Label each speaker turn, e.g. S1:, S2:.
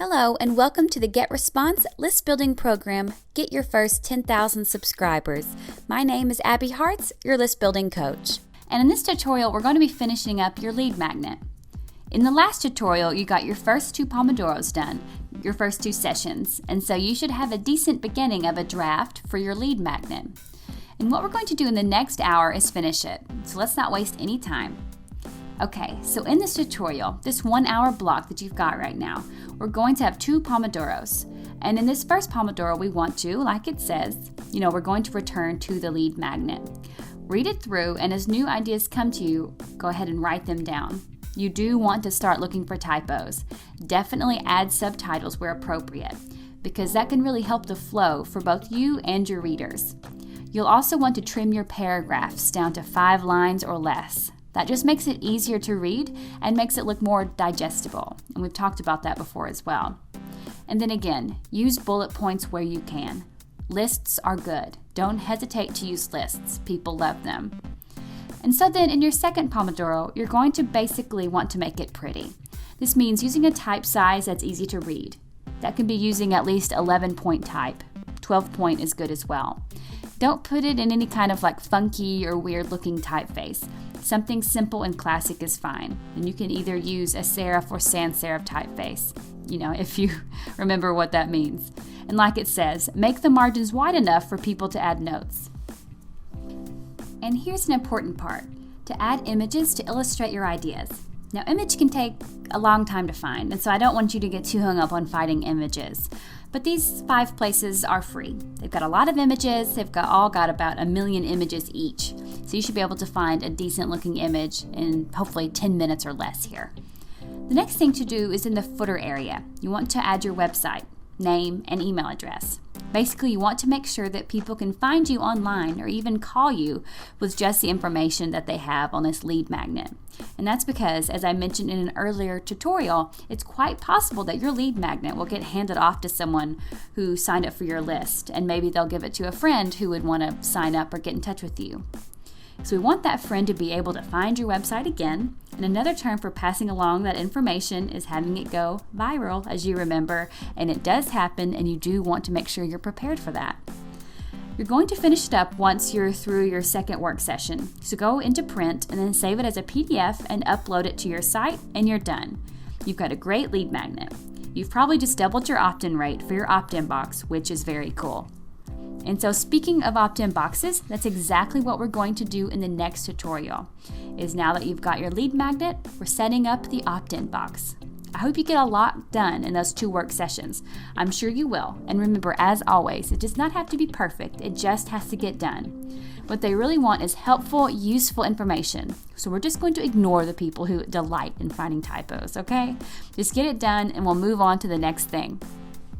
S1: Hello and welcome to the GetResponse list building program. Get your first 10,000 subscribers. My name is Abby Hartz, your list building coach. And in this tutorial, we're going to be finishing up your lead magnet. In the last tutorial, you got your first 2 Pomodoros done, your first 2 sessions, and so you should have a decent beginning of a draft for your lead magnet. And what we're going to do in the next hour is finish it, so let's not waste any time. Okay, so in this tutorial, this 1 hour block that you've got right now, we're going to have 2 Pomodoros. And in this first Pomodoro, we want to, like it says, we're going to return to the lead magnet. Read it through, and as new ideas come to you, go ahead and write them down. You do want to start looking for typos. Definitely add subtitles where appropriate, because that can really help the flow for both you and your readers. You'll also want to trim your paragraphs down to 5 lines or less. That just makes it easier to read and makes it look more digestible. And we've talked about that before as well. And then again, use bullet points where you can. Lists are good. Don't hesitate to use lists. People love them. And so then in your second Pomodoro, you're going to basically want to make it pretty. This means using a type size that's easy to read. That can be using at least 11-point type. 12-point is good as well. Don't put it in any kind of funky or weird looking typeface. Something simple and classic is fine. And you can either use a serif or sans serif typeface, if you remember what that means. And like it says, make the margins wide enough for people to add notes. And here's an important part, to add images to illustrate your ideas. Now, image can take a long time to find, and so I don't want you to get too hung up on finding images. But these 5 places are free. They've got a lot of images. They've all got about 1 million images each. So you should be able to find a decent looking image in hopefully 10 minutes or less here. The next thing to do is in the footer area. You want to add your website, name, and email address. Basically, you want to make sure that people can find you online or even call you with just the information that they have on this lead magnet. And that's because, as I mentioned in an earlier tutorial, it's quite possible that your lead magnet will get handed off to someone who signed up for your list, and maybe they'll give it to a friend who would want to sign up or get in touch with you. So we want that friend to be able to find your website again, and another term for passing along that information is having it go viral, as you remember, and it does happen, and you do want to make sure you're prepared for that. You're going to finish it up once you're through your second work session. So go into print and then save it as a PDF and upload it to your site, and you're done. You've got a great lead magnet. You've probably just doubled your opt-in rate for your opt-in box, which is very cool. And so speaking of opt-in boxes, that's exactly what we're going to do in the next tutorial. Is now that you've got your lead magnet, we're setting up the opt-in box. I hope you get a lot done in those 2 work sessions. I'm sure you will. And remember, as always, it does not have to be perfect. It just has to get done. What they really want is helpful, useful information. So we're just going to ignore the people who delight in finding typos, okay? Just get it done and we'll move on to the next thing.